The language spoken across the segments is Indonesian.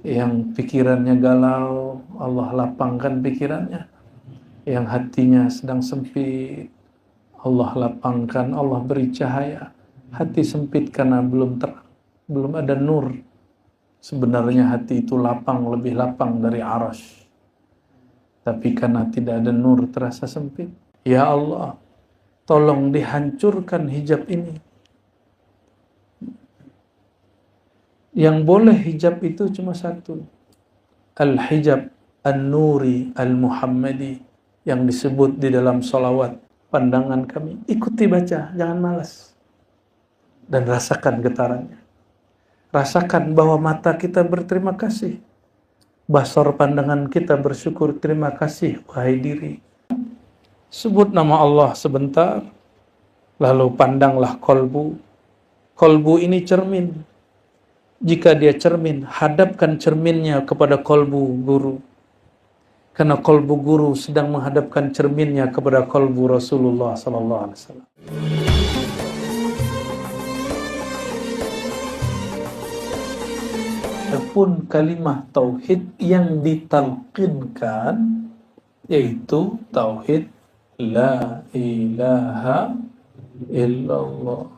Yang pikirannya galau, Allah lapangkan pikirannya. Yang hatinya sedang sempit, Allah lapangkan, Allah beri cahaya. Hati sempit karena belum terang, belum ada nur. Sebenarnya hati itu lapang, lebih lapang dari arasy. Tapi karena tidak ada nur terasa sempit. Ya Allah, tolong dihancurkan hijab ini. Yang boleh hijab itu cuma satu. Al-hijab an-nuri al-muhammadi, yang disebut di dalam salawat. Pandangan kami, ikuti baca, jangan malas. Dan rasakan getarannya. Rasakan bahwa mata kita berterima kasih. Basar pandangan kita bersyukur, terima kasih wahai diri. Sebut nama Allah sebentar, lalu pandanglah kolbu. Kolbu ini cermin. Jika dia cermin, hadapkan cerminnya kepada kolbu guru. Karena kolbu guru sedang menghadapkan cerminnya kepada kolbu Rasulullah sallallahu alaihi wasallam. Adapun kalimah tauhid yang ditalqinkan yaitu tauhid la ilaha illallah.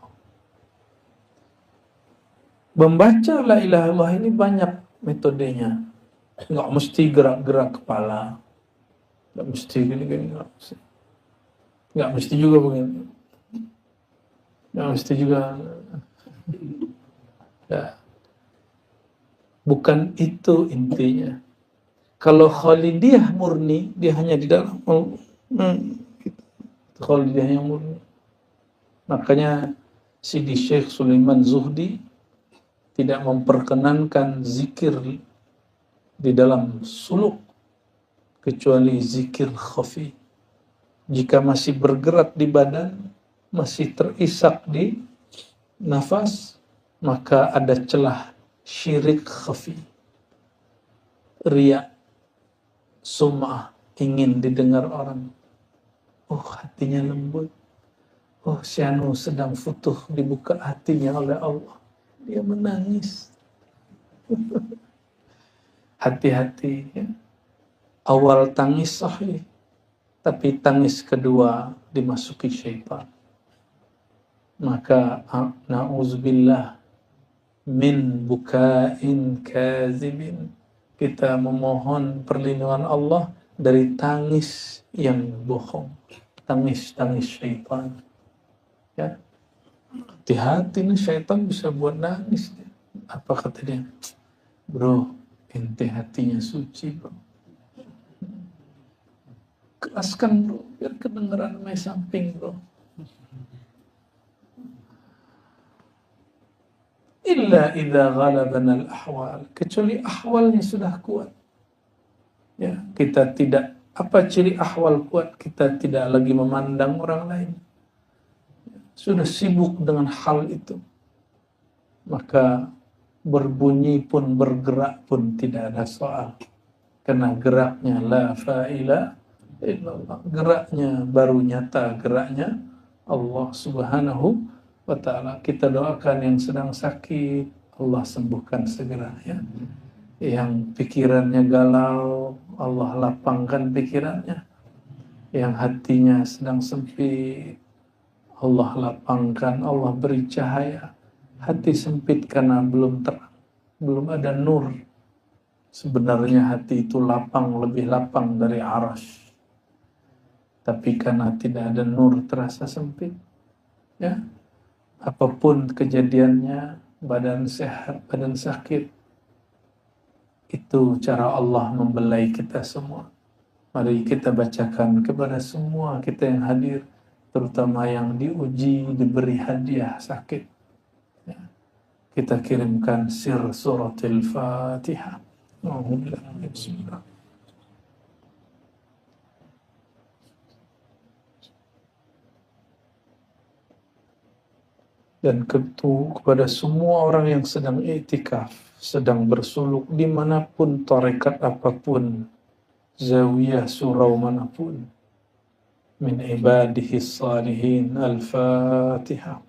Membaca la ilaha illallah ini banyak metodenya. Nggak mesti gerak-gerak kepala, nggak mesti gini-gini, nggak mesti juga begini, nggak mesti juga. Ya. Bukan itu intinya. Kalau Khalidiyah murni, dia hanya di dalam. Khalidiyah yang murni. Makanya Sidi Syekh Sulaiman Zuhdi tidak memperkenankan zikir di dalam suluk kecuali zikir khafi. Jika masih bergerak di badan, masih terisak di nafas, maka ada celah syirik khafi, riya, sum'ah, ingin didengar orang. Oh, hatinya lembut. Oh, Syanu sedang futuh, dibuka hatinya oleh Allah. Dia menangis. Hati-hati ya. Awal tangis sahih, tapi tangis kedua dimasuki syaitan. Maka na'udzubillah min bukain kazibin. Kita memohon perlindungan Allah dari tangis yang bohong, tangis-tangis syaitan. Ya. Hati-hati nih, syaitan bisa buat nangis. Apa kata dia? Bro, ente hatinya suci bro. Keraskan bro, biar kedengeran main samping bro. Illa idza ghalabana al-ahwal, kecuali ahwalnya sudah kuat. Ya, kita tidak, apa ciri ahwal kuat? Kita tidak lagi memandang orang lain. Sudah sibuk dengan hal itu. Maka berbunyi pun, bergerak pun tidak ada soal. Karena geraknya la fa'ila illallah. Geraknya baru nyata, geraknya Allah subhanahu wa ta'ala. Kita doakan yang sedang sakit, Allah sembuhkan segera ya. Yang pikirannya galau, Allah lapangkan pikirannya. Yang hatinya sedang sempit, Allah lapangkan, Allah beri cahaya. Hati sempit karena belum terang, belum ada nur. Sebenarnya hati itu lapang, lebih lapang dari arasy. Tapi karena tidak ada nur terasa sempit. Ya. Apapun kejadiannya, badan sehat, badan sakit, itu cara Allah membelai kita semua. Mari kita bacakan kepada semua kita yang hadir, terutama yang diuji, diberi hadiah sakit. Ya. Kita kirimkan sir suratul Fatihah. Bismillah. Dan kepada semua orang yang sedang i'tikaf, sedang bersuluk dimanapun, tarekat apapun, zawiyah surau manapun, min ibadihi salihin. Al-Fatihah.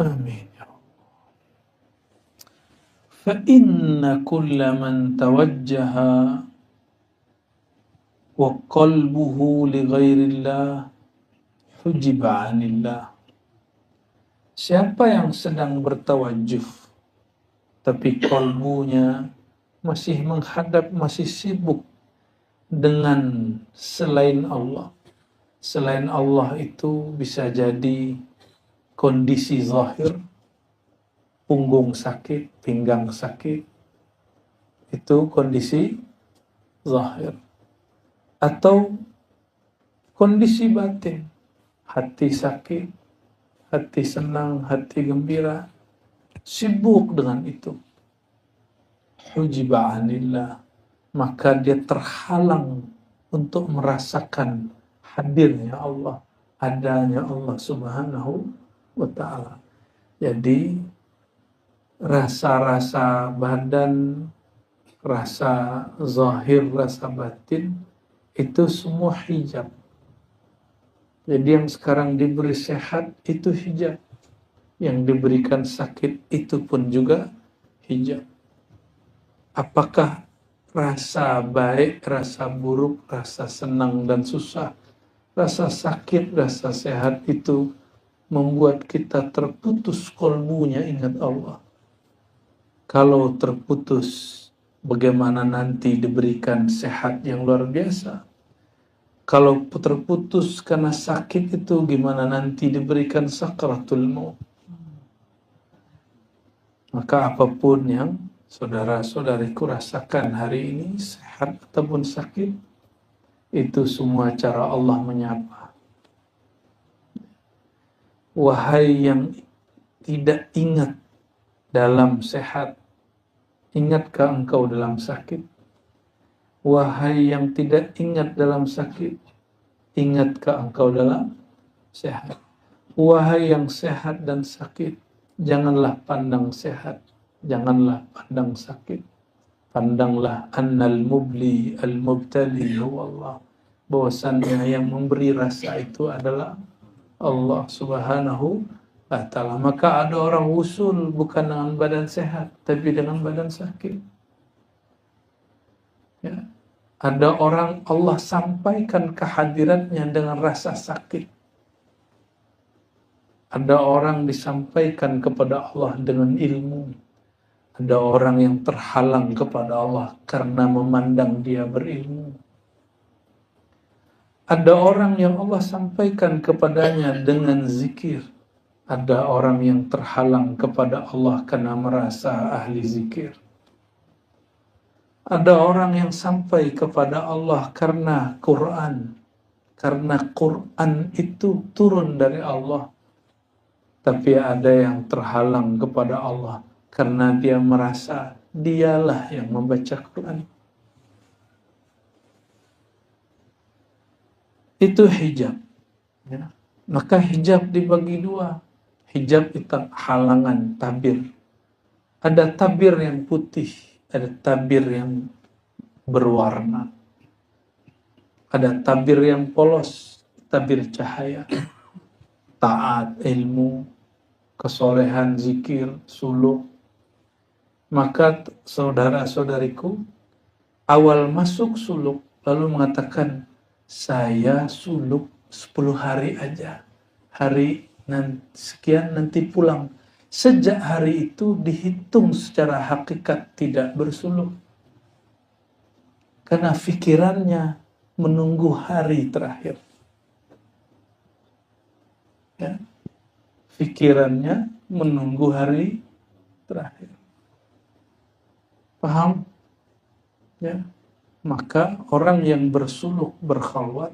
Amin ya Allah. Fa inna kulla man tawajjaha wa qalbuhu li ghairillah hujiba 'anillah. Siapa yang sedang bertawajuh tapi kalbunya masih menghadap, masih sibuk dengan selain Allah. Selain Allah itu bisa jadi kondisi zahir, punggung sakit, pinggang sakit, itu kondisi zahir. Atau kondisi batin, hati sakit, hati senang, hati gembira, sibuk dengan itu. Hujiba 'anillah, maka dia terhalang untuk merasakan hadirnya Allah, adanya Allah Subhanahu wa ta'ala. Jadi rasa-rasa badan, rasa zahir, rasa batin itu semua hijab. Jadi yang sekarang diberi sehat itu hijab, yang diberikan sakit itu pun juga hijab. Apakah rasa baik, rasa buruk, rasa senang dan susah, rasa sakit, rasa sehat itu membuat kita terputus kolbunya ingat Allah? Kalau terputus, bagaimana nanti diberikan sehat yang luar biasa? Kalau terputus karena sakit itu, gimana nanti diberikan sakratul maut? Maka apapun yang saudara-saudariku rasakan hari ini, sehat ataupun sakit, itu semua cara Allah menyapa. Wahai yang tidak ingat dalam sehat, ingatkah engkau dalam sakit? Wahai yang tidak ingat dalam sakit, ingatkah engkau dalam sehat? Wahai yang sehat dan sakit, janganlah pandang sehat, janganlah pandang sakit. Pandanglah annal mubli al-mubtali huwa Allah. Bahwasannya yang memberi rasa itu adalah Allah Subhanahu wa ta'ala. Maka ada orang usul bukan dengan badan sehat, tapi dengan badan sakit. Ya. Ada orang Allah sampaikan kehadirannya dengan rasa sakit. Ada orang disampaikan kepada Allah dengan ilmu. Ada orang yang terhalang kepada Allah karena memandang dia berilmu. Ada orang yang Allah sampaikan kepadanya dengan zikir. Ada orang yang terhalang kepada Allah karena merasa ahli zikir. Ada orang yang sampai kepada Allah karena Quran. Karena Quran itu turun dari Allah. Tapi ada yang terhalang kepada Allah karena dia merasa dialah yang membaca Quran. Itu hijab. Ya. Maka hijab dibagi dua. Hijab itu halangan, tabir. Ada tabir yang putih, ada tabir yang berwarna. Ada tabir yang polos, tabir cahaya. Taat, ilmu, kesolehan, zikir, suluk. Maka saudara-saudariku, awal masuk suluk lalu mengatakan, saya suluk 10 hari aja. Hari sekian nanti pulang. Sejak hari itu dihitung secara hakikat tidak bersuluk. Karena fikirannya menunggu hari terakhir. Ya. Fikirannya menunggu hari terakhir. Paham? Ya. Maka orang yang bersuluk, berkhalwat,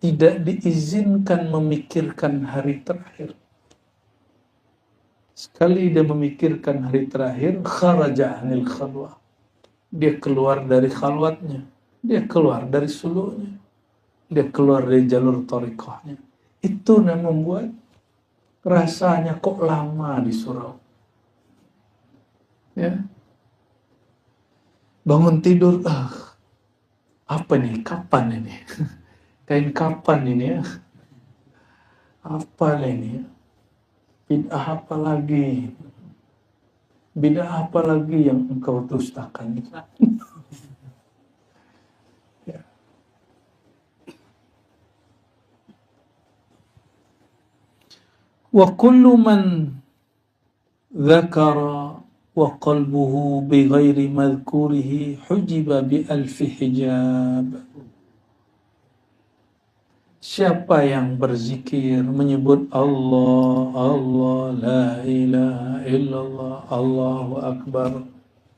tidak diizinkan memikirkan hari terakhir. Sekali dia memikirkan hari terakhir, kharaja anil khalwah. Dia keluar dari khalwatnya. Dia keluar dari suluknya. Dia keluar dari jalur thariqahnya. Itu yang membuat rasanya kok lama di surau. Ya. Bangun tidur, apa nih? Kapan ini? Kain kapan ini ya? Apa ini ya? Bid'ah apa lagi? Bid'ah apa lagi yang engkau dustakan? Ya. Wa kullu man dzakara wa qalbuhu bighairi madhkurihi hujiba bi alfi hijab. Siapa yang berzikir, menyebut Allah, Allah, la ilaha illallah, Allahu Akbar,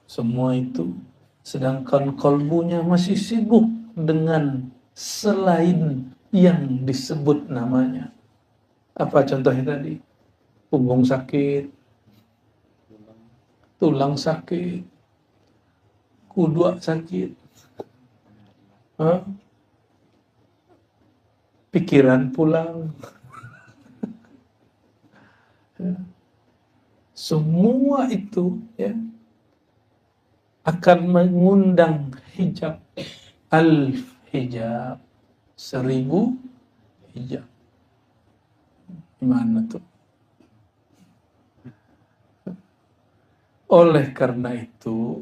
semua itu, sedangkan kalbunya masih sibuk dengan selain yang disebut namanya. Apa contohnya tadi? Punggung sakit, tulang sakit, kudu sakit, Hah? Pikiran pulang. Semua itu ya akan mengundang hijab, alf hijab, 1000 hijab. Gimana tuh? Oleh karena itu,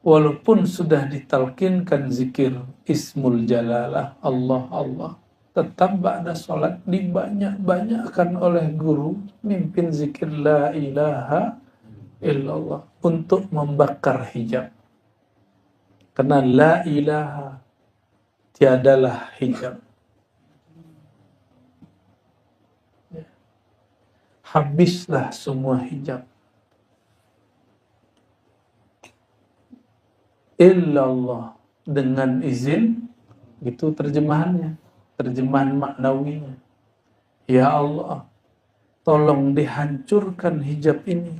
walaupun sudah ditalkinkan zikir Ismul Jalalah, Allah, Allah, tetap ba'da sholat dibanyak-banyakkan oleh guru mimpin zikir la ilaha illallah untuk membakar hijab. Karena la ilaha tiadalah hijab. Habislah semua hijab. Illallah dengan izin, itu terjemahannya, terjemahan maknawinya. Ya Allah, tolong dihancurkan hijab ini.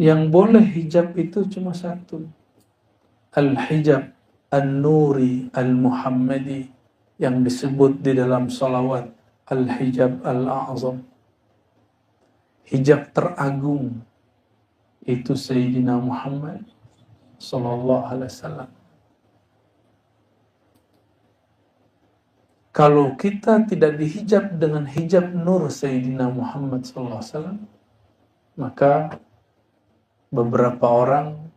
Yang boleh hijab itu cuma satu, al-hijab an-nuri al-muhammadi, yang disebut di dalam salawat al-hijab al-a'zam. Hijab teragung itu Sayyidina Muhammad sallallahu alaihi wasallam. Kalau kita tidak dihijab dengan hijab nur Sayyidina Muhammad sallallahu alaihi wasallam, maka beberapa orang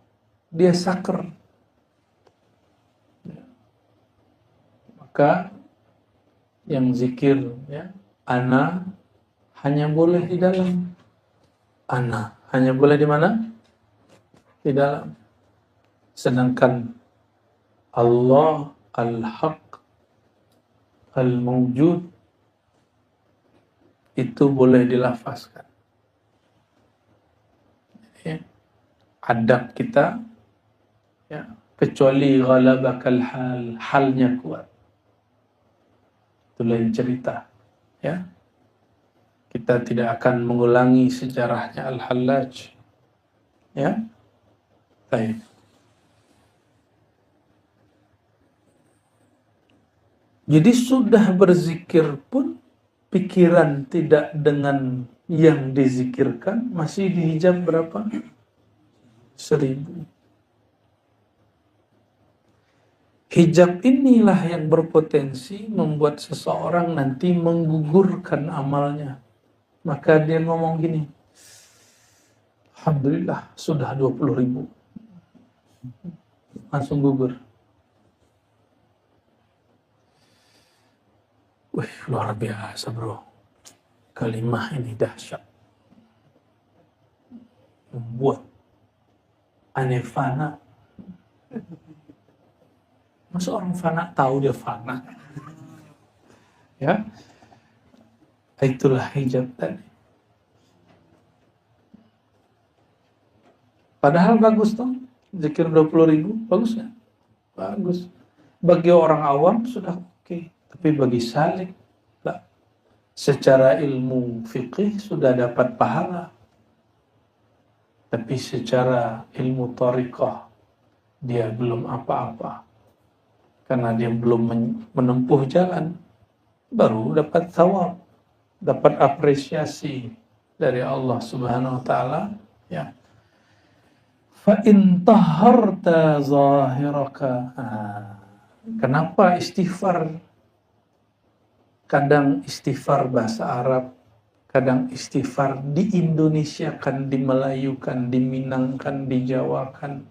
dia saker. Maka yang zikir ya, ana hanya boleh di dalam. Ana hanya boleh di mana? Di dalam. Sedangkan Allah al-haq al-mawjud itu boleh dilafazkan. Ya. Adab kita ya, kecuali ghalabakal hal, halnya kuat. Itu lain cerita. Ya. Kita tidak akan mengulangi sejarahnya Al-Hallaj. Ya. Baik. Jadi sudah berzikir pun pikiran tidak dengan yang dizikirkan, masih dihijab berapa? 1000. Hijab inilah yang berpotensi membuat seseorang nanti menggugurkan amalnya. Maka dia ngomong gini, alhamdulillah sudah 20.000. Langsung gugur. Wih, luar biasa bro. Kalimah ini dahsyat. Membuat aneh fana. Masa orang fana tahu dia fana? Ya. Itulah hijab tadi. Padahal bagus toh. Zikir 20.000, bagus nggak? Bagus. Bagi orang awam sudah oke. Tapi bagi salik, lah. Secara ilmu fikih sudah dapat pahala. Tapi secara ilmu thariqah, dia belum apa-apa. Karena dia belum menempuh jalan. Baru dapat thawab. Dapat apresiasi dari Allah Subhanahu wa taala, ya. Fa in taharta zahiraka. Kenapa istighfar? Kadang istighfar bahasa Arab, kadang istighfar di Indonesia kan, di Melayu kan, di Minang kan, di Jawa kan,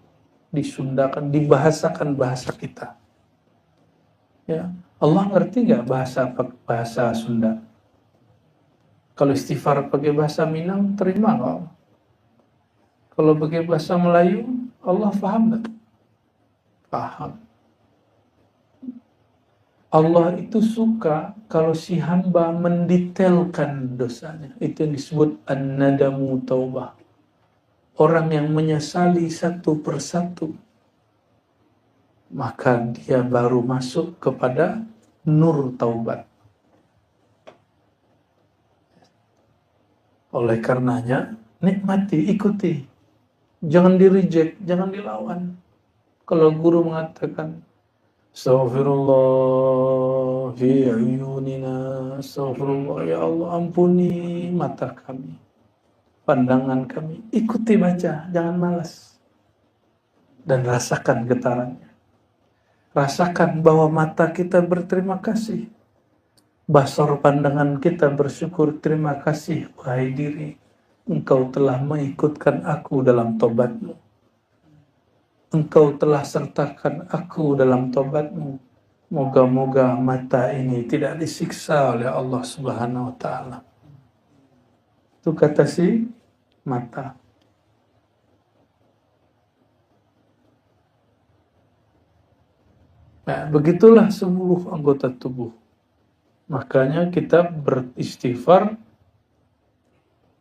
di Sunda kan, dibahasakan bahasa kita. Ya, Allah ngerti nggak bahasa Sunda? Kalau istighfar pakai bahasa Minang, terima nggak? Kalau pakai bahasa Melayu, Allah paham nggak? Paham. Allah itu suka kalau si hamba mendetailkan dosanya. Itu yang disebut an-nadamu taubah. Orang yang menyesali satu persatu, maka dia baru masuk kepada nur taubat. Oleh karenanya, nikmati, ikuti. Jangan di-reject, jangan dilawan. Kalau guru mengatakan, Astaghfirullah fi uyunina, Astaghfirullah, ya Allah ampuni mata kami, pandangan kami. Ikuti baca, jangan malas. Dan rasakan getarannya. Rasakan bahwa mata kita berterima kasih. Basar pandangan kita bersyukur, terima kasih wahai diri. Engkau telah mengikutkan aku dalam tobatmu. Engkau telah sertakan aku dalam tobatmu. Moga-moga mata ini tidak disiksa oleh Allah Subhanahu wa Ta'ala. Itu kata si mata. Nah, begitulah seluruh anggota tubuh. Makanya kita beristighfar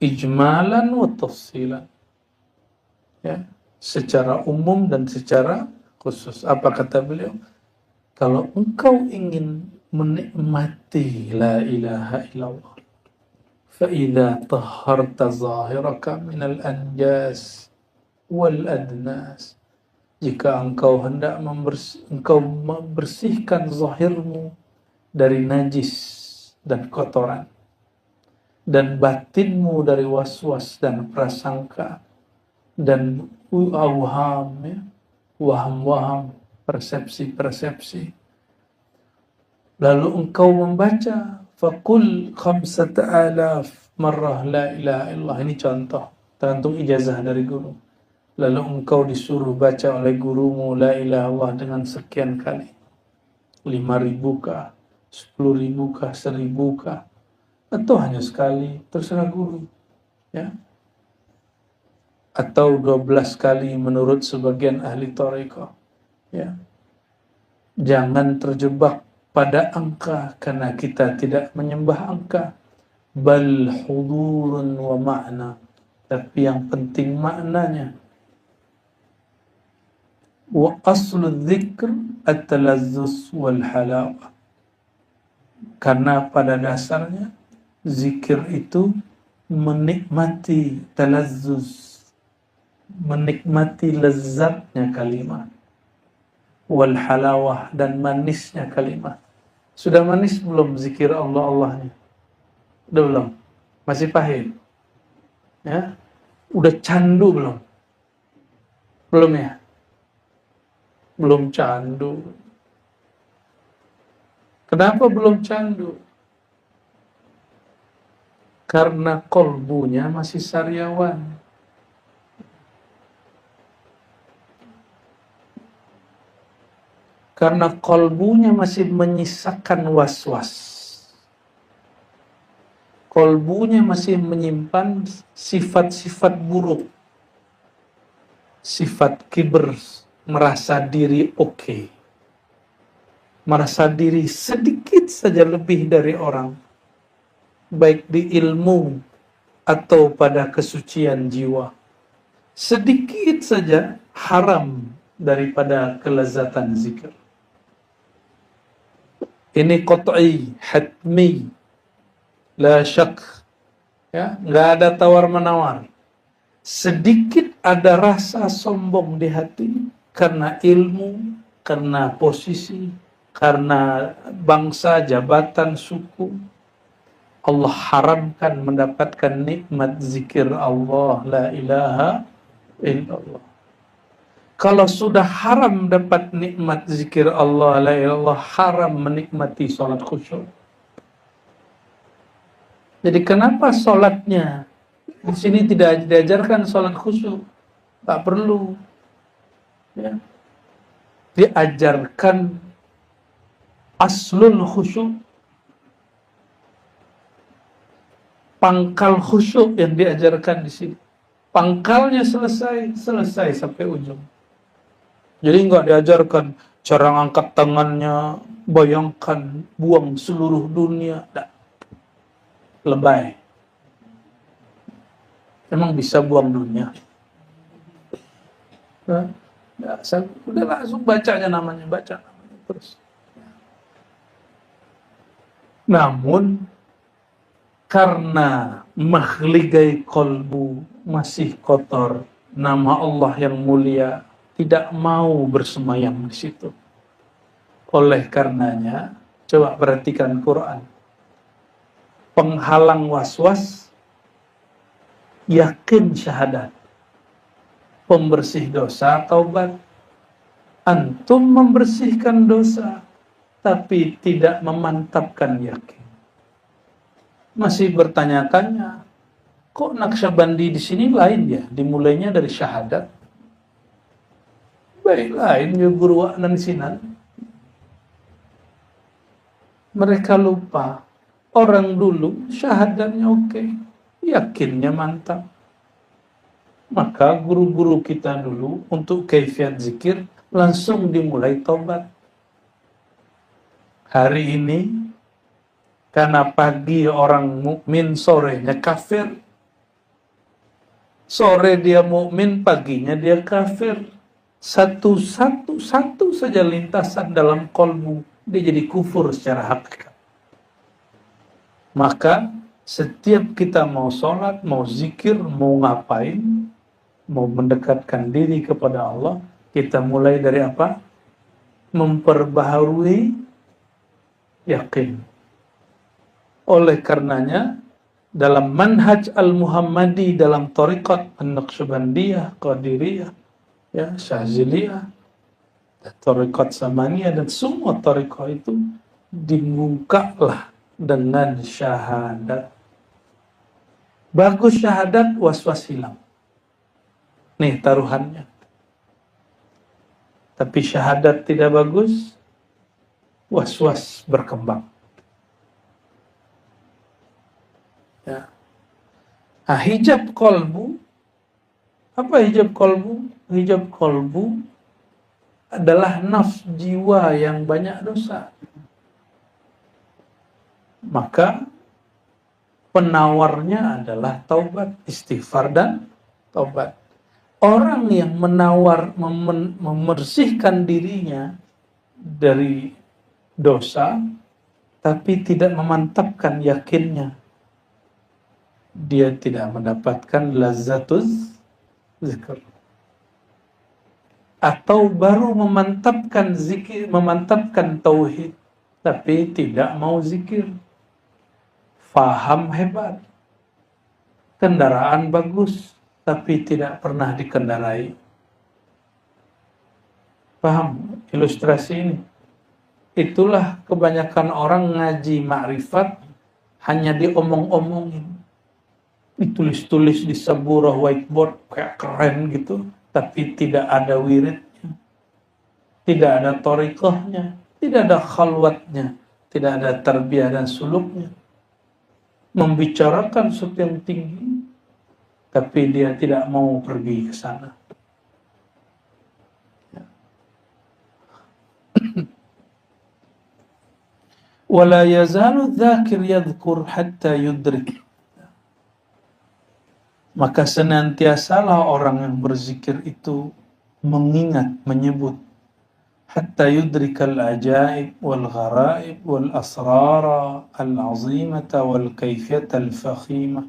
ijmalan wa tafsilan. Ya, secara umum dan secara khusus. Apa kata beliau? Kalau engkau ingin menikmati la ilaha illallah, فَإِذَا طَهَّرْتَ ظَاهِرَكَ مِنَ الْأَنْجَاسِ وَالْأَدْنَاسِ, jika engkau hendak membersihkan zahirmu dari najis dan kotoran, dan batinmu dari waswas dan prasangka, dan awham, ya, waham-waham, persepsi-persepsi. Lalu engkau membaca faqul 5,000 marrah la ilaha illallah. Ini contoh, tergantung ijazah dari guru. Lalu engkau disuruh baca oleh gurumu la ilaha illallah dengan sekian kali. 5.000 kah, 10.000 kah, 1.000 kah, atau hanya sekali, terserah guru. Ya. Atau 12 kali menurut sebagian ahli thariqah. Ya. Jangan terjebak pada angka, karena kita tidak menyembah angka. Bal hudurun wa ma'na, tapi yang penting maknanya. Wa aslu dzikr at-talazzuz wal halawah, karena pada dasarnya zikir itu menikmati talazzuz, menikmati lezatnya kalimat, wal halawah, dan manisnya kalimat. Sudah manis belum zikir Allah-Allahnya? Udah belum? Masih pahit? Ya? Udah candu belum? Belum ya? Belum candu. Kenapa belum candu? Karena kolbunya masih sariawan. Karena kolbunya masih menyisakan was-was. Kolbunya masih menyimpan sifat-sifat buruk. Sifat kibr, merasa diri oke. Merasa diri sedikit saja lebih dari orang. Baik di ilmu atau pada kesucian jiwa. Sedikit saja haram daripada kelezatan zikir. Ini qat'i, hatmi, la syak, ya, nggak ada tawar-menawar. Sedikit ada rasa sombong di hati karena ilmu, karena posisi, karena bangsa, jabatan, suku. Allah haramkan mendapatkan nikmat zikir Allah, la ilaha illallah. Kalau sudah haram dapat nikmat zikir Allah, la ilaha illallah, haram menikmati salat khusyuk. Jadi kenapa sholatnya di sini tidak diajarkan sholat khusyuk? Tak perlu. Ya. Diajarkan aslul khusyuk, pangkal khusyuk yang diajarkan di sini. Pangkalnya selesai sampai ujung. Jadi nggak diajarkan cara ngangkat tangannya, bayangkan buang seluruh dunia. Nggak. Lebay. Emang bisa buang dunia? Nah, udah langsung bacanya namanya, baca namanya terus. Namun karena makhligai kolbu masih kotor, nama Allah yang mulia tidak mau bersemayam di situ. Oleh karenanya, coba perhatikan Quran. Penghalang waswas, yakin syahadat. Pembersih dosa, taubat. Antum membersihkan dosa, tapi tidak memantapkan yakin. Masih bertanya-tanya, kok Naqsyabandi di sini lain ya? Dimulainya dari syahadat. Baik lain ya guru dan sinan. Mereka lupa. Orang dulu syahadatnya oke, yakinnya mantap. Maka guru-guru kita dulu untuk kaifiat zikir langsung dimulai taubat. Hari ini karena pagi orang mukmin, sorenya kafir. Sore dia mukmin, paginya dia kafir. Satu saja lintasan dalam kolbu, dia jadi kufur secara hakikat. Maka setiap kita mau sholat, mau zikir, mau ngapain, mau mendekatkan diri kepada Allah, kita mulai dari apa? Memperbaharui yakin. Oleh karenanya, dalam manhaj al-Muhammadi, dalam tariqat an-Naqsyabandiyah, Qadiriyah, ya, Syaziliyah, tariqat Samaniyah, dan semua tariqat itu dibukalah dengan syahadat. Bagus syahadat, was-was hilang. Nih taruhannya. Tapi syahadat tidak bagus, was-was berkembang. Ya. Nah, hijab kolbu, apa hijab kolbu? Hijab kolbu adalah nafs jiwa yang banyak dosa. Maka penawarnya adalah taubat, istighfar dan taubat. Orang yang membersihkan dirinya dari dosa, tapi tidak memantapkan yakinnya, dia tidak mendapatkan lazatuz zikr. Atau baru memantapkan zikir, memantapkan tauhid, tapi tidak mau zikir. Faham hebat, kendaraan bagus, tapi tidak pernah dikendarai. Paham ilustrasi ini? Itulah kebanyakan orang ngaji ma'rifat hanya diomong-omongin. Ditulis-tulis di sebuah whiteboard kayak keren gitu, tapi tidak ada wiridnya, tidak ada thariqahnya, tidak ada khalwatnya, tidak ada tarbiyah dan suluknya. Membicarakan sesuatu yang tinggi, tapi dia tidak mau pergi ke sana. Wala yazalu dzakir yadhkur hatta yudrik. Maka senantiasalah orang yang berzikir itu mengingat, menyebut hatta yudrikal ajaib wal gharaib wal asrara al azimata wal kaifiyata al fakhimah,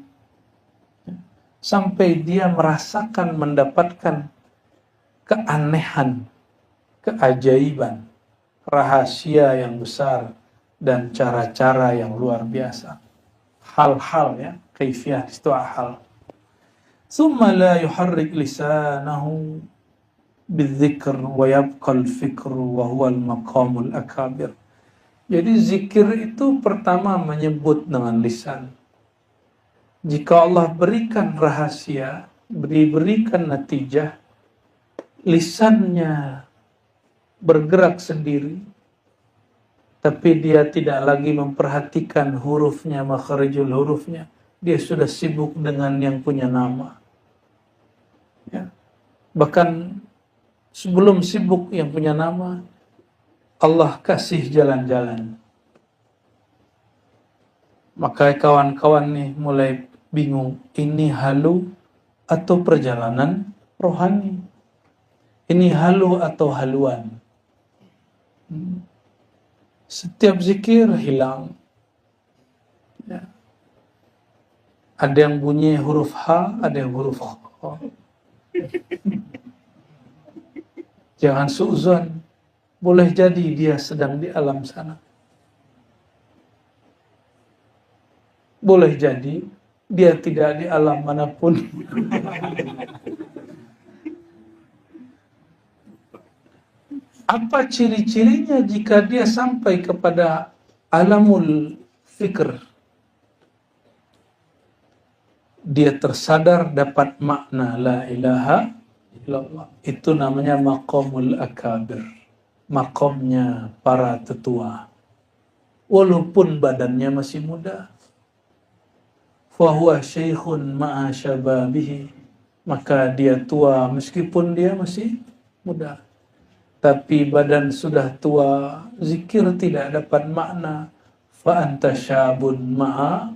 sampai dia merasakan, mendapatkan keanehan, keajaiban, rahasia yang besar dan cara-cara yang luar biasa. Hal-hal ya, kaifiyah itu hal. Thumma la yuharrik lisanahu bidzikr wa yabqa al-fikru wa huwa al-maqamul akabir. Jadi zikir itu pertama menyebut dengan lisan, Jika Allah berikan rahasia, diberikan natijah, lisannya bergerak sendiri, tapi dia tidak lagi memperhatikan hurufnya, makharijul hurufnya. Dia sudah sibuk dengan yang punya nama. Ya. Bahkan sebelum sibuk yang punya nama, Allah kasih jalan-jalan. Maka kawan-kawan nih mulai bingung, ini halu atau perjalanan rohani? Ini halu atau haluan? Setiap zikir hilang. Ya. Ada yang bunyi huruf H, ada yang huruf H. Jangan suuzon. Boleh jadi dia sedang di alam sana. Boleh jadi dia tidak di alam manapun. Apa ciri-cirinya jika dia sampai kepada alamul fikr? Dia tersadar dapat makna la ilaha illallah. Itu namanya maqamul akabir. Maqamnya para tetua. Walaupun badannya masih muda. Fahuwa syekhun ma'a syababihi. Maka dia tua meskipun dia masih muda. Tapi badan sudah tua, zikir tidak dapat makna. Fa anta syabun ma'a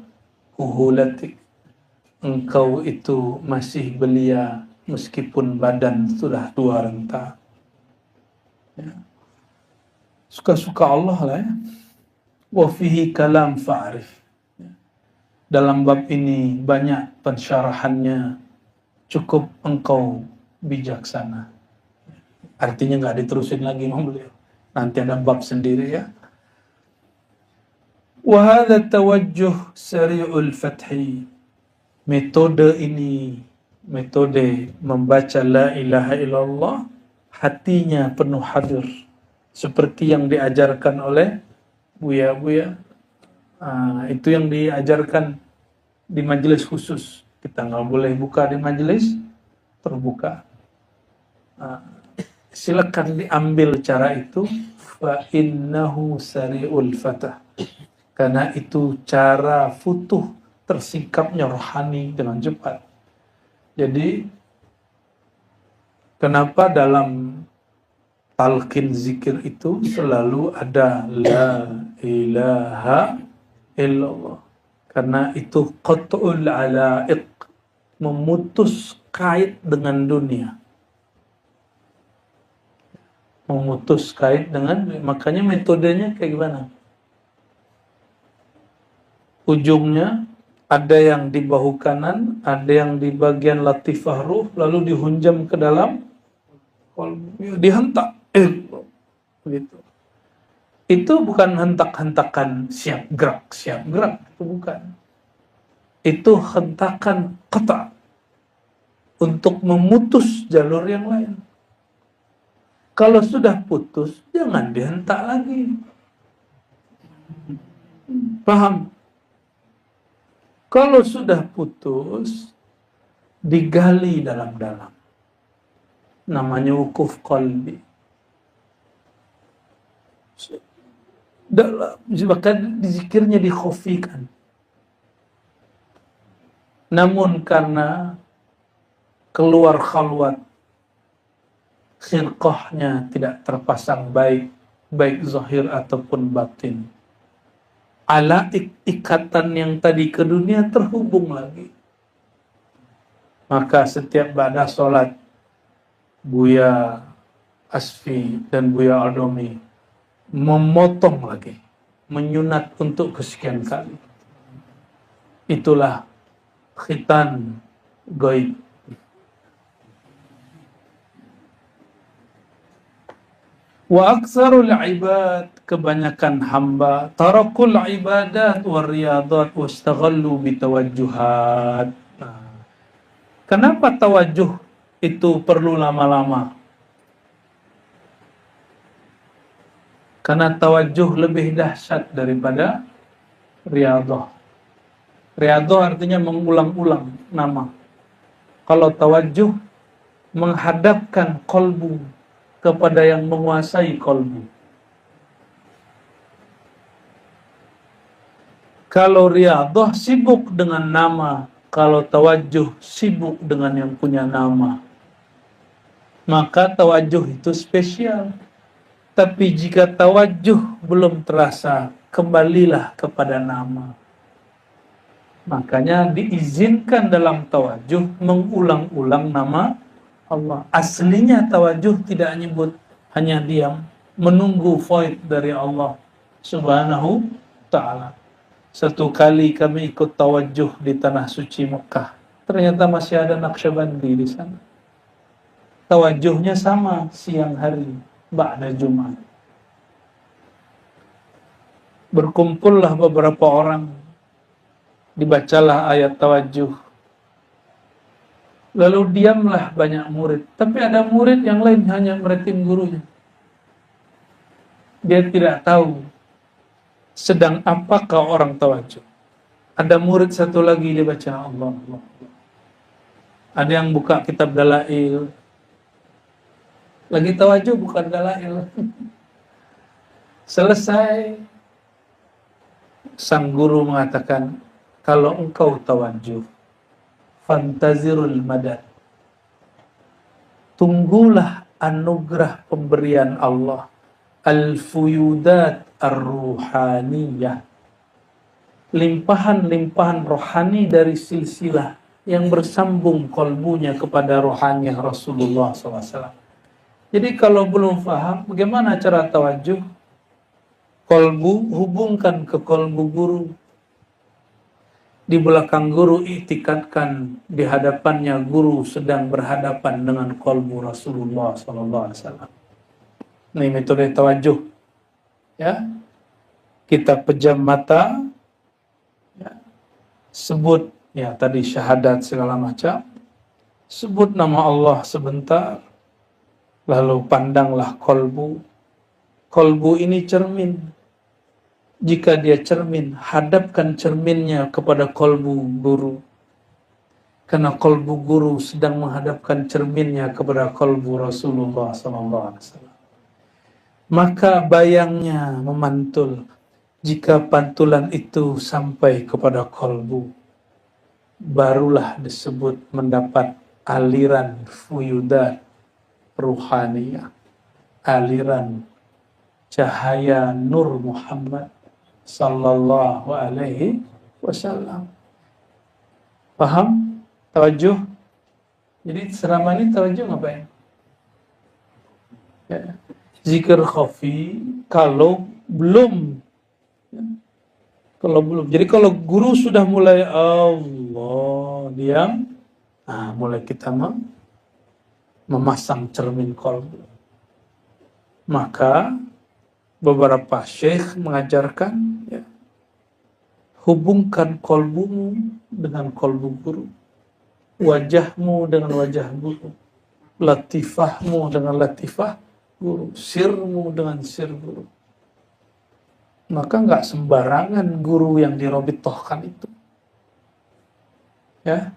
uhulatik. Engkau itu masih belia meskipun badan sudah tua renta. Ya. Suka-suka Allah lah ya. Wa fihi kalam fa'arif. Ya. Dalam bab ini banyak pensyarahannya. Cukup engkau bijaksana. Artinya nggak diterusin lagi sama beliau. Nanti ada bab sendiri ya. Wa hadha tawajjuh sari'ul fathi. Metode ini, metode membaca la ilaha illallah, hatinya penuh hadir. Seperti yang diajarkan oleh Buya-Buya. Itu yang diajarkan di majelis khusus. Kita nggak boleh buka di majelis terbuka. Silakan diambil cara itu. Fa innahu sari'ul fatah. Karena itu cara futuh tersingkapnya rohani dengan cepat. Jadi kenapa dalam talqin zikir itu selalu ada la ilaha illallah? Karena itu qat'ul ala'iq, memutus kait dengan dunia. Memutus kait dengan, makanya metodenya kayak gimana? Ujungnya ada yang di bahu kanan, ada yang di bagian latifah ruh, lalu dihunjam ke dalam, dihentak. Begitu. Itu bukan hentak-hentakan siap gerak, itu bukan. Itu hentakan qata' untuk memutus jalur yang lain. Kalau sudah putus, jangan dihentak lagi. Paham? Kalau sudah putus, digali dalam-dalam. Namanya wukuf qalbi. Bahkan zikirnya dikhafikan. Namun karena keluar khalwat, khirqahnya tidak terpasang baik zahir ataupun batin. Ala ikatan yang tadi ke dunia terhubung lagi. Maka setiap ba'da sholat, Buya Asfi dan Buya Adomi memotong lagi, menyunat untuk kesekian kali. Itulah khitan gaib. Wa aksarul ibad, kebanyakan hamba, tarakul ibadat wa riyadat wastaghallu bitawajjuhat. Kenapa tawajjuh itu perlu lama-lama? Karena tawajjuh lebih dahsyat daripada riyadah. Riyadhah artinya mengulang-ulang nama. Kalau tawajuh, menghadapkan kolbu kepada yang menguasai kolbu. Kalau riyadhah sibuk dengan nama, kalau tawajuh sibuk dengan yang punya nama. Maka tawajuh itu spesial. Tapi jika tawajuh belum terasa, kembalilah kepada nama. Makanya diizinkan dalam tawajuh mengulang-ulang nama Allah. Aslinya tawajuh tidak nyebut, hanya diam, menunggu void dari Allah Subhanahu ta'ala. Satu kali kami ikut tawajuh di tanah suci Mekah. Ternyata masih ada Naqsyabandi di sana. Tawajuhnya sama siang hari, ba'da Jumat. Berkumpullah beberapa orang, dibacalah ayat tawajuh. Lalu diamlah banyak murid. Tapi ada murid yang lain hanya meritim gurunya. Dia tidak tahu sedang apakah orang tawajuh. Ada murid satu lagi dia baca Allah, Allah. Ada yang buka kitab dalail. Lagi tawajuh bukan dalail. Selesai, sang guru mengatakan, kalau engkau tawajuh, fantazirul madad. Tunggulah anugerah pemberian Allah. Al-fuyudat ar-ruhaniyah. Limpahan-limpahan rohani dari silsilah yang bersambung kolbunya kepada rohani Rasulullah SAW. Jadi kalau belum paham bagaimana cara tawajuh, kolbu hubungkan ke kolbu guru. Di belakang guru iktikadkan, di hadapannya guru sedang berhadapan dengan kolbu Rasulullah SAW. Ini metode tawajuh. Ya, kita pejam mata, ya, sebut ya tadi syahadat segala macam, sebut nama Allah sebentar, lalu pandanglah kolbu. Kolbu ini cermin. Jika dia cermin, hadapkan cerminnya kepada kolbu guru. Karena kolbu guru sedang menghadapkan cerminnya kepada kolbu Rasulullah SAW. Maka bayangnya memantul. Jika pantulan itu sampai kepada kolbu, barulah disebut mendapat aliran fuyudat ruhaniyah. Aliran cahaya Nur Muhammad sallallahu alaihi wasallam. Paham? Tawajuh. Jadi selama ini tawajuh ngapain? Ya. Zikir khafi kalau belum. Ya. Kalau belum. Jadi kalau guru sudah mulai Allah diam, nah mulai kita memasang cermin kolbu. Maka beberapa syekh mengajarkan, ya, hubungkan kolbumu dengan kolbu guru, wajahmu dengan wajah guru, latifahmu dengan latifah guru, sirmu dengan sir guru. Maka nggak sembarangan guru yang dirobitohkan itu. Ya,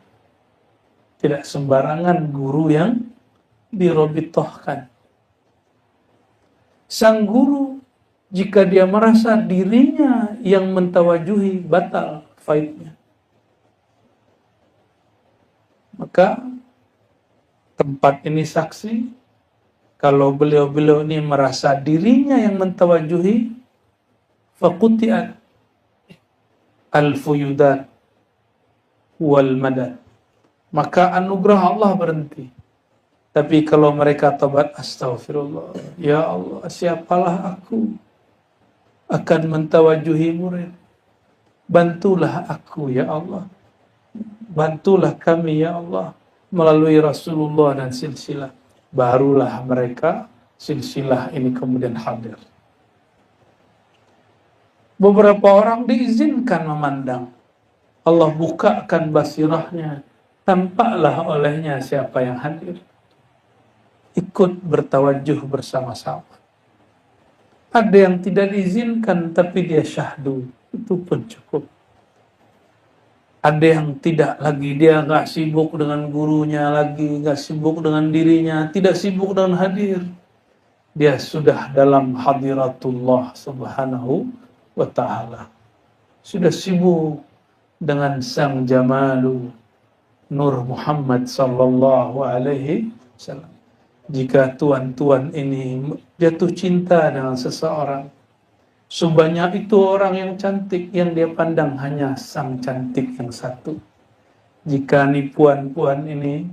tidak sembarangan guru yang dirobitohkan. Sang guru, jika dia merasa dirinya yang mentawajuhi, batal faidnya. Maka tempat ini saksi, kalau beliau-beliau ini merasa dirinya yang mentawajuhi, faquti'at al-fuyudat wal madad. Maka anugerah Allah berhenti. Tapi kalau mereka tobat, astagfirullah, ya Allah, siapalah aku akan mentawajuhi murid. Bantulah aku, ya Allah. Bantulah kami, ya Allah, melalui Rasulullah dan silsilah. Barulah mereka, silsilah ini kemudian hadir. Beberapa orang diizinkan memandang. Allah bukakan basirahnya. Tampaklah olehnya siapa yang hadir. Ikut bertawajuh bersama-sama. Ada yang tidak diizinkan tapi dia syahdu, itu pun cukup. Ada yang tidak lagi, dia nggak sibuk dengan gurunya lagi, nggak sibuk dengan dirinya, tidak sibuk dengan hadir. Dia sudah dalam hadiratullah subhanahu wa ta'ala. Sudah sibuk dengan sang jamalu Nur Muhammad sallallahu alaihi wasallam. Jika tuan-tuan ini jatuh cinta dengan seseorang, sebanyak itu orang yang cantik, yang dia pandang hanya sang cantik yang satu. Jika nih puan-puan ini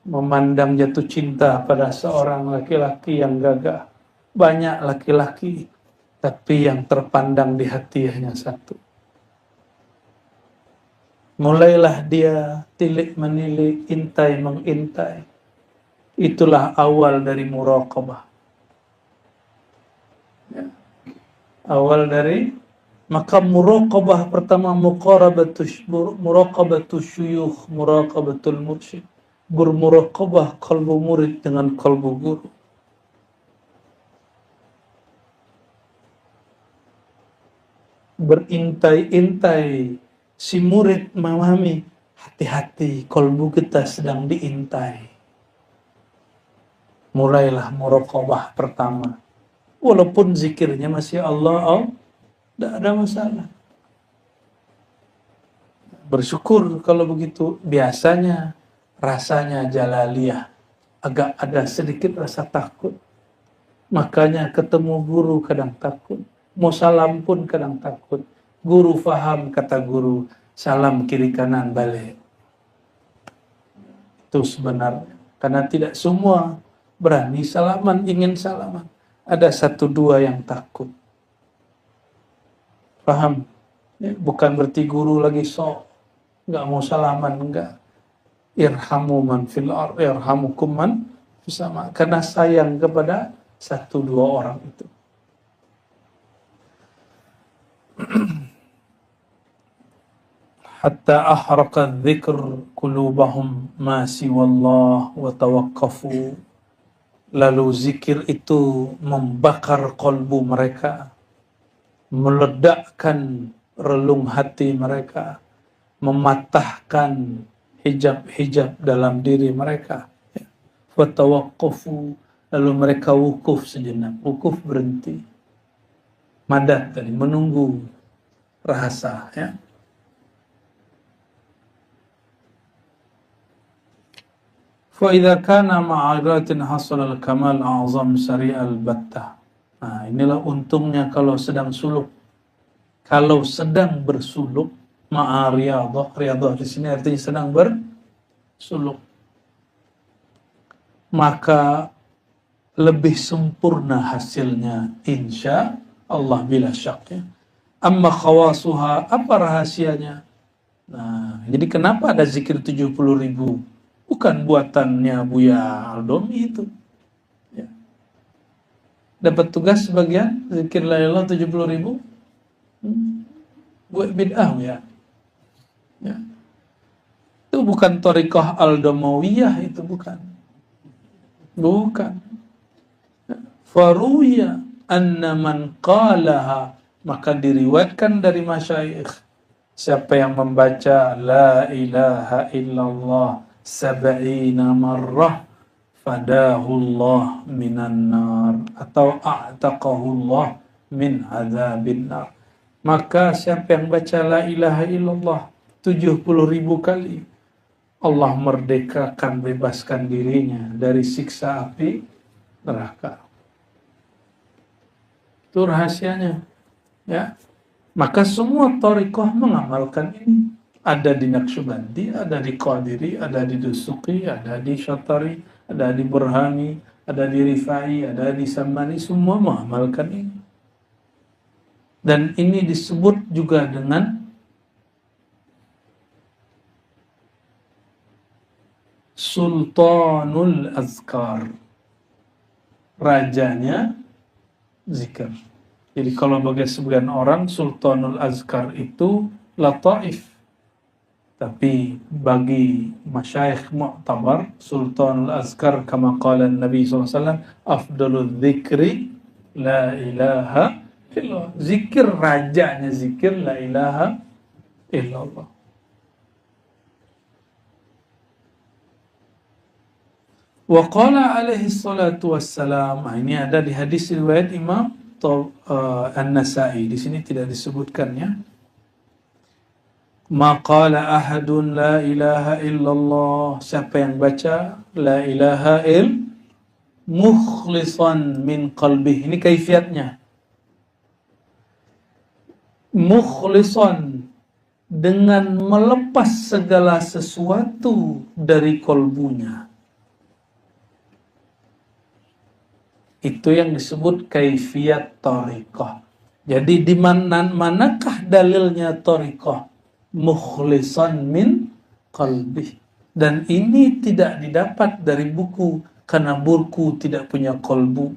memandang jatuh cinta pada seorang laki-laki yang gagah, banyak laki-laki, tapi yang terpandang di hati hanya satu. Mulailah dia tilik menilik, intai mengintai. Itulah awal dari muraqabah. Ya. Awal dari maka muraqabah pertama muraqabatus syuyukh, muraqabatul mursyid. Bermuraqabah kalbu murid dengan kalbu guru. Berintai-intai, si murid memahami, hati-hati kalbu kita sedang diintai. Mulailah muraqabah pertama. Walaupun zikirnya masih Allah, tidak ada masalah. Bersyukur kalau begitu. Biasanya rasanya jalaliyah agak ada sedikit rasa takut. Makanya ketemu guru kadang takut. Mau salam pun kadang takut. Guru faham, kata guru, salam kiri kanan balik. Itu sebenarnya. Karena tidak semua berani salaman, ingin salaman. Ada satu dua yang takut. Paham? Ya, bukan berarti guru lagi sok, nggak mau salaman, enggak. Irhamu man fil ard, irhamukum man fis sama. Karena sayang kepada satu dua orang itu. Hatta ahraqa dzikr qulubahum ma siwallah wa tawaqqafu. Lalu zikir itu membakar kolbu mereka, meledakkan relung hati mereka, mematahkan hijab-hijab dalam diri mereka. Fatawaqqafu, lalu mereka wukuf sejenak, wukuf berhenti. Madat tadi, menunggu rahasa, ya. فَإِذَا كَانَ مَعَرَاتٍ حَصَلَ الْكَمَالْ أَعْظَمْ سَرِيعَ الْبَتَّةِ. Nah, inilah untungnya kalau sedang suluk. Kalau sedang bersuluk, ma'ariyadhah, riyadhah di sini artinya sedang bersuluk. Maka lebih sempurna hasilnya, insya Allah bila syaknya. Amma khawasuha, apa rahasianya? Nah, jadi kenapa ada zikir 70.000? Bukan buatannya Buya Aldomi itu. Ya. Dapat tugas sebagian zikir la ilaha 70.000. Buat bid'ah ya. Ya. Itu bukan thariqah Aldomawiyah, itu bukan. Bukan. Faruya anna man qalaha, maka diriwayatkan dari masyayikh, siapa yang membaca la ilaha illallah sab'ina marrah fadahullah minan nar atau a'taqahullah min azabin nar. Maka siapa yang baca la ilaha illallah 70.000 kali, Allah merdekakan, bebaskan dirinya dari siksa api neraka. Itu rahasianya, ya. Maka semua thariqah mengamalkan ini. Ada di Naqsyabandi, ada di Qadiri, ada di Dusuki, ada di Syatari, ada di Burhani, ada di Rifai, ada di Samani, semua mengamalkan ini. Dan ini disebut juga dengan Sultanul Azkar, rajanya zikir. Jadi kalau bagi sebagian orang Sultanul Azkar itu lataif, tapi bagi masyayikh mu'tabar Sultanul Azkar kama qala Nabi SAW, afdalul dzikri la ilaha illallah. Zikir rajanya zikir la ilaha illallah. Wa qala alaihi salatu wassalam. Ini ada di hadis riwayat Imam An-Nasa'i. Di sini tidak disebutkannya. Ma qala ahadun la ilaha illallah. Siapa yang baca la ilaha mukhlisan min qalbih. Ini kaifiatnya. Mukhlisan, dengan melepas segala sesuatu dari kolbunya. Itu yang disebut kaifiyat thariqah. Jadi di manakah dalilnya thariqah? Mukhlisan min qalbih. Dan ini tidak didapat dari buku, karena buku tidak punya kolbu.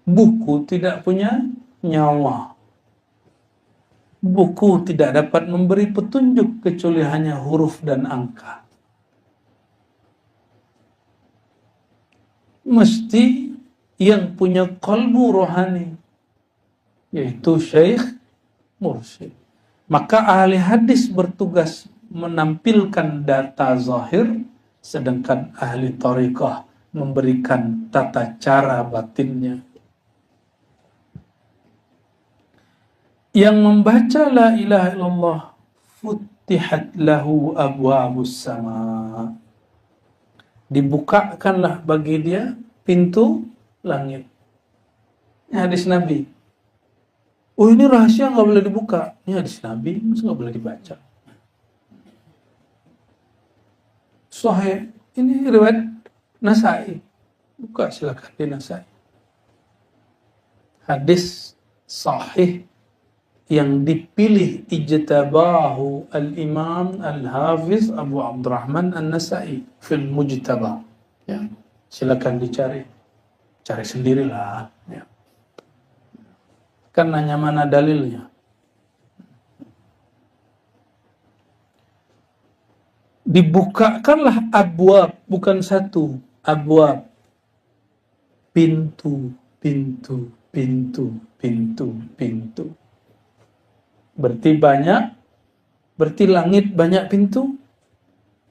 Buku tidak punya nyawa. Buku tidak dapat memberi petunjuk kecuali hanya huruf dan angka. Mesti yang punya qalbu rohani, yaitu syekh mursyid. Maka ahli hadis bertugas menampilkan data zahir, sedangkan ahli thariqah memberikan tata cara batinnya. Yang membaca la ilaha illallah futihat lahu abwabus sama. Dibukakanlah bagi dia pintu langit. Ini hadis Nabi. Oh, ini rahasia nggak boleh dibuka. Ini hadis Nabi, masa nggak boleh dibaca? Sahih. Ini riwayat Nasai. Buka silakan di Nasai. Hadis sahih yang dipilih ijtabahu al-Imam al-Hafiz Abu Abdurrahman An-Nasai fil Mujtaba. Ya, silakan dicari. Cari sendirilah, ya. Kan nanya mana dalilnya. Dibukakanlah abwab, bukan satu, abwab. Pintu, pintu, pintu, pintu, pintu. Berarti banyak, berarti langit banyak pintu?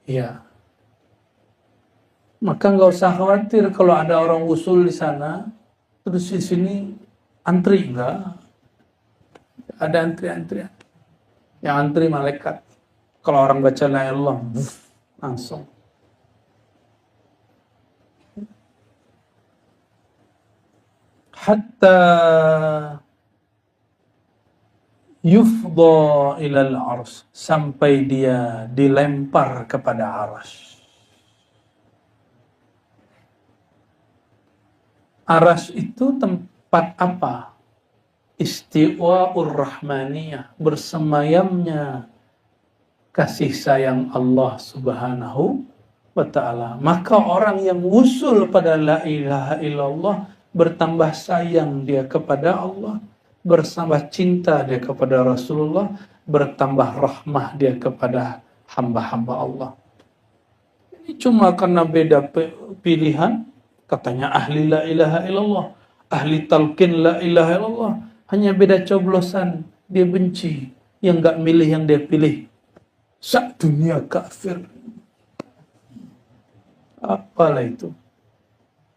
Iya. Maka nggak usah khawatir kalau ada orang usul di sana, terus di sini antri, enggak. Ada antri-antrian. Yang antri malaikat. Kalau orang baca la ilaha illallah, langsung. Hatta yufdha ilal arsy, sampai dia dilempar kepada arsy. Arsy itu tempat apa? Istiwa'ur rahmaniyah, bersemayamnya kasih sayang Allah Subhanahu wa ta'ala. Maka orang yang usul pada la ilaha illallah bertambah sayang dia kepada Allah, bertambah cinta dia kepada Rasulullah, bertambah rahmah dia kepada hamba-hamba Allah. Ini cuma karena beda pilihan, katanya ahli la ilaha illallah, ahli talqin la ilaha illallah, hanya beda coblosan, dia benci yang gak milih yang dia pilih. Sak dunia kafir. Apalah itu?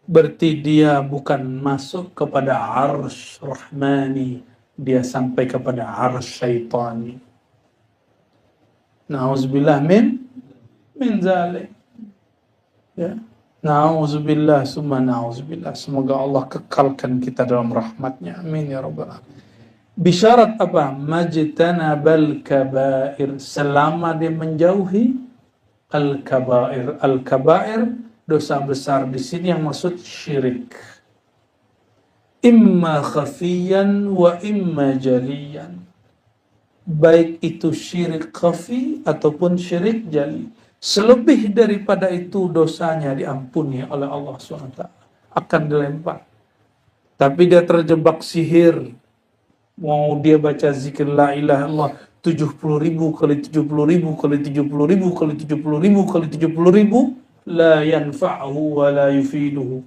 Berarti dia bukan masuk kepada arsy rahmani, dia sampai kepada arsy syaitani. Na'udzubillah min zalik. Ya. Na'udzubillah summa na'udzubillah. Semoga Allah kekalkan kita dalam rahmatnya. Amin ya rabbal alamin. Bisyarat apa? Majtanabal kabair, selama dia menjauhi al-kabair. Al-kabair, dosa besar di sini yang maksud syirik. Imma khafiyan wa imma jaliyan. Baik itu syirik khafi ataupun syirik jali. Selebih daripada itu dosanya diampuni oleh Allah SWT. Akan dilempar. Tapi dia terjebak sihir. Mau dia baca zikir la ilaha illallah 70.000 kali 70.000 kali 70.000 kali 70.000 kali 70.000, la yanfa'hu wa la yufiduhu.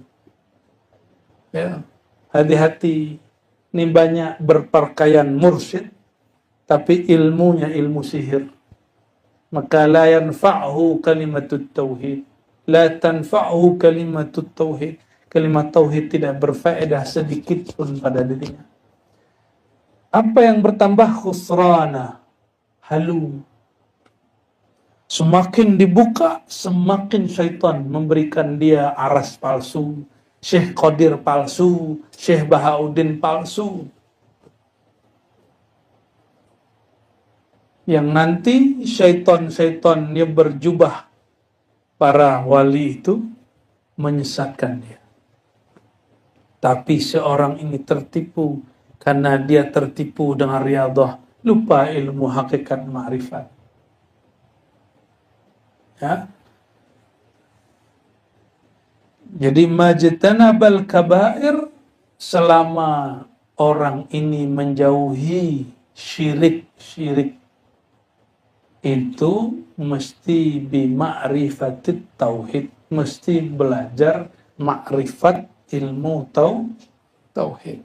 Ya, hati-hati. Ini banyak berpakaian mursyid tapi ilmunya ilmu sihir. Maka la yanfa'hu kalimatut tauhid. la tanfa'uhu kalimatut tauhid. Kalimat tauhid tidak berfaedah sedikit pun pada dirinya. Apa yang bertambah? Khusrana, halu. Semakin dibuka, semakin syaitan memberikan dia aras palsu, Syekh Qadir palsu, Syekh Bahauddin palsu. Yang nanti syaitan-syaitan yang berjubah para wali itu menyesatkan dia. Tapi seorang ini tertipu karena dia tertipu dengan riyadhah, lupa ilmu hakikat ma'rifat. Ya. Jadi majtanabal kabair, selama orang ini menjauhi syirik itu mesti bima'rifatit tauhid, mesti belajar ma'rifat ilmu tauhid.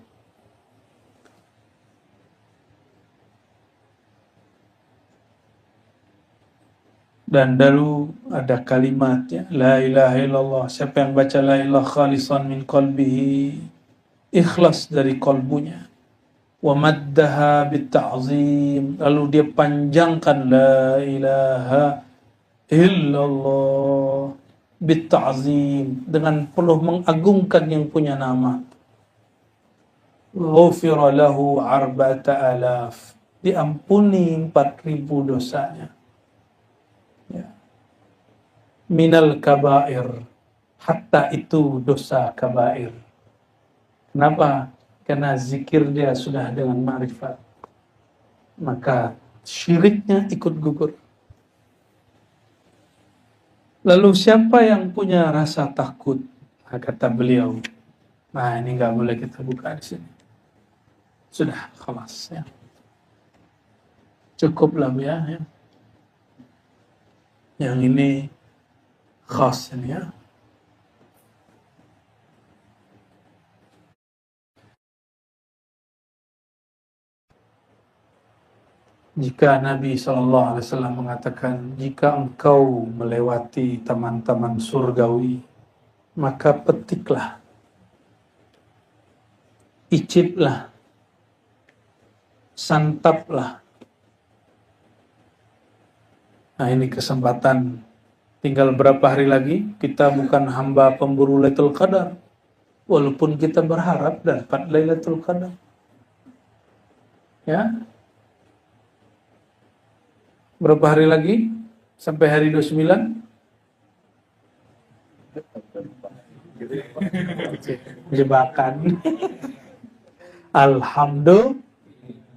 Dan dulu ada kalimatnya, la ilaha illallah. Siapa yang baca la ilaha khalisan min qalbihi, ikhlas dari kalbunya, wa maddaha bitta'zim, lalu dia panjangkan la ilaha illallah bitta'zim, dengan penuh mengagungkan yang punya nama, ghufira lahu arba'ata alaf, diampuni 4.000 dosanya. Ya. Minal kabair, hatta itu dosa kabair. Kenapa? Karena zikir dia sudah dengan ma'rifat, maka syiriknya ikut gugur. Lalu siapa yang punya rasa takut? Kata beliau, nah ini nggak boleh kita buka di sini. Sudah, khalas ya. Cukuplah ya. Yang ini khas ini ya. Jika Nabi SAW mengatakan, jika engkau melewati taman-taman surgawi, maka petiklah, iciplah, santaplah. Nah ini kesempatan, tinggal berapa hari lagi, kita bukan hamba pemburu Lailatul Qadar, walaupun kita berharap dapat Lailatul Qadar. Ya, berapa hari lagi sampai hari 29? Jebakan. Alhamdulillah,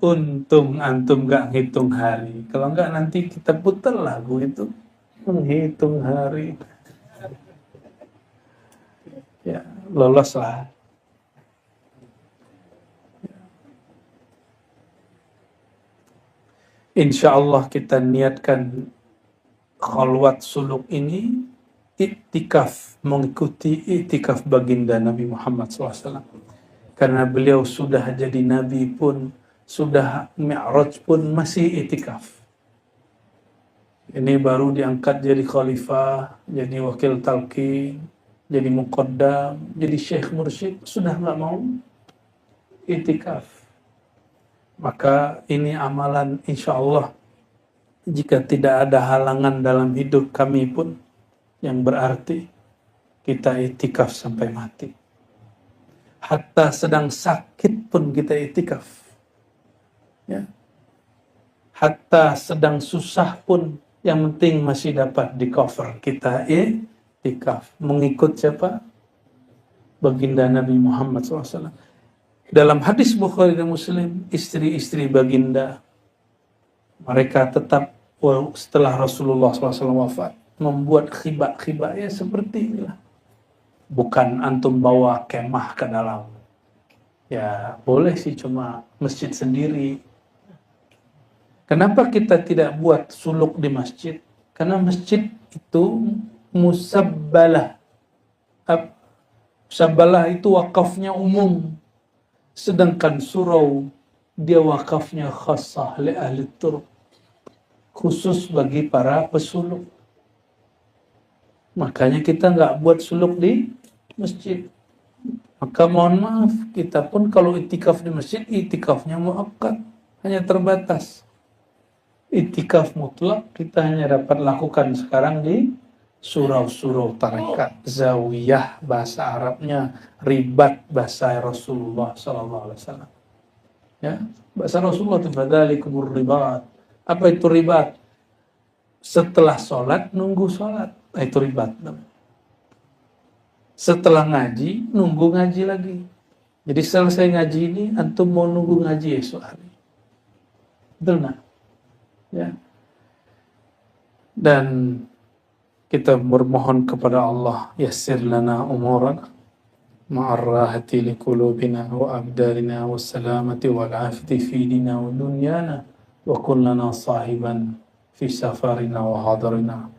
untung antum gak ngitung hari. Kalau enggak nanti kita putar lagu itu, menghitung hari. Ya, lolos lah. Insya Allah kita niatkan khalwat suluk ini iktikaf, mengikuti iktikaf baginda Nabi Muhammad SAW. Karena beliau sudah jadi Nabi pun, sudah Mi'raj pun masih iktikaf. Ini baru diangkat jadi khalifah, jadi wakil talqin, jadi muqaddam, jadi syekh mursyid, sudah nggak mau iktikaf. Maka ini amalan insya Allah, jika tidak ada halangan dalam hidup kami pun, yang berarti kita iktikaf sampai mati. Hatta sedang sakit pun kita iktikaf. Ya. Hatta sedang susah pun, yang penting masih dapat di cover, kita iktikaf. Mengikut siapa? Baginda Nabi Muhammad SAW. Dalam hadis Bukhari dan Muslim, istri-istri baginda, mereka tetap setelah Rasulullah SAW wafat, membuat khibah-khibah ya seperti inilah. Bukan antum bawa kemah ke dalam. Ya boleh sih, cuma masjid sendiri. Kenapa kita tidak buat suluk di masjid? Karena masjid itu musabbalah. Musabbalah itu wakafnya umum. Sedangkan surau dia wakafnya khassah li ahli turuk, khusus bagi para pesuluk. Makanya kita nggak buat suluk di masjid. Maka mohon maaf, kita pun kalau itikaf di masjid, itikafnya muakkad, hanya terbatas. Itikaf mutlak kita hanya dapat lakukan sekarang di surau-surau tarekat, zawiyah bahasa Arabnya, ribat bahasa Rasulullah sallallahu alaihi wasallam. Ya, bahasa Rasulullah itu fadzalikumur ribat. Apa itu ribat? Setelah sholat nunggu sholat, itu ribat. Setelah ngaji nunggu ngaji lagi. Jadi selesai ngaji ini antum mau nunggu ngaji esok hari. Betul nggak? Ya. Dan kita bermohon kepada Allah, yassir lana umurana ma'arrahati liqulubina wa abdarina wassalamati wal afati fi dina wa dunyana wa kun lana sahiban fi safarina wa hadarina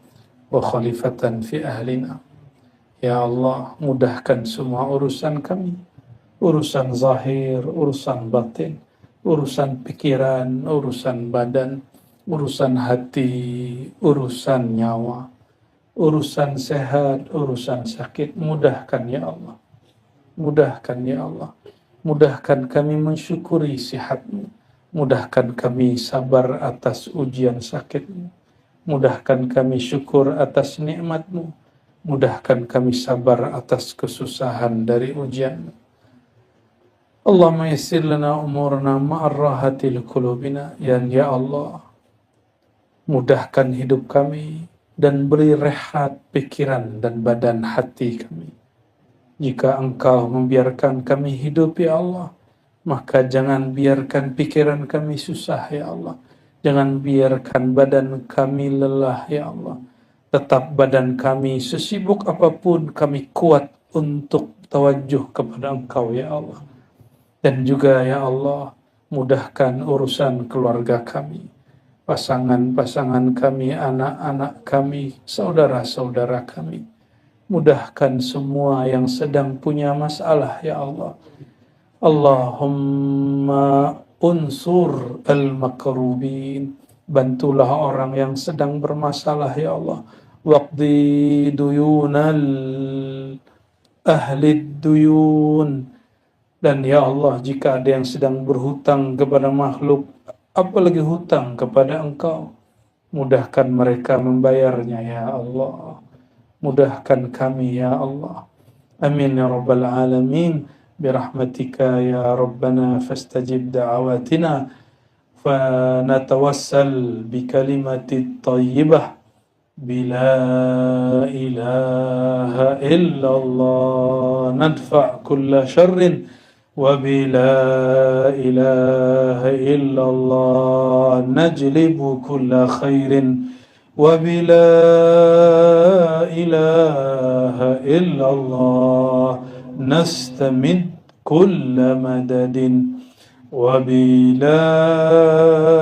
wa khalifatan fi ahlina. Ya Allah, mudahkan semua urusan kami, urusan zahir, urusan batin, urusan pikiran, urusan badan, urusan hati, urusan nyawa, urusan sehat, urusan sakit. Mudahkan ya Allah, mudahkan ya Allah, mudahkan kami mensyukuri sihat-Mu, mudahkan kami sabar atas ujian sakit-Mu, mudahkan kami syukur atas nikmat-Mu, mudahkan kami sabar atas kesusahan dari ujian-Mu. Allahumma yassir lana umurna ma'arrahati liqulubina. Ya Allah, mudahkan hidup kami dan beri rehat pikiran dan badan hati kami. Jika Engkau membiarkan kami hidup ya Allah, maka jangan biarkan pikiran kami susah ya Allah. Jangan biarkan badan kami lelah ya Allah. Tetap badan kami sesibuk apapun kami kuat untuk tawajuh kepada Engkau ya Allah. Dan juga ya Allah, mudahkan urusan keluarga kami, pasangan-pasangan kami, anak-anak kami, saudara-saudara kami. Mudahkan semua yang sedang punya masalah ya Allah. Allahumma unsur al-makrubin. Bantulah orang yang sedang bermasalah ya Allah. Waqdi duyunal ahli duyun. Dan ya Allah, jika ada yang sedang berhutang kepada makhluk, apalagi hutang kepada Engkau, mudahkan mereka membayarnya ya Allah. Mudahkan kami ya Allah. Amin ya rabbal alamin. Birahmatika ya rabbana fastajib da'awatina. Fanatawassal bikalimati tayyibah. Bila ilaha illallah. Nadfa' kulla syarrin. وبلا إله إلا الله نجلب كل خير وبلا إله إلا الله نستمد كل مدد وبلا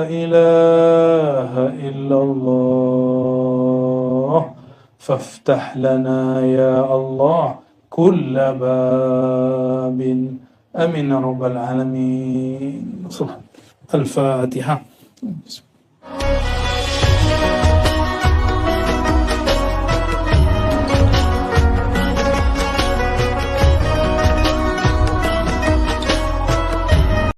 إله إلا الله فافتح لنا يا الله كل باب آمين يا رب العالمين. الفاتحة.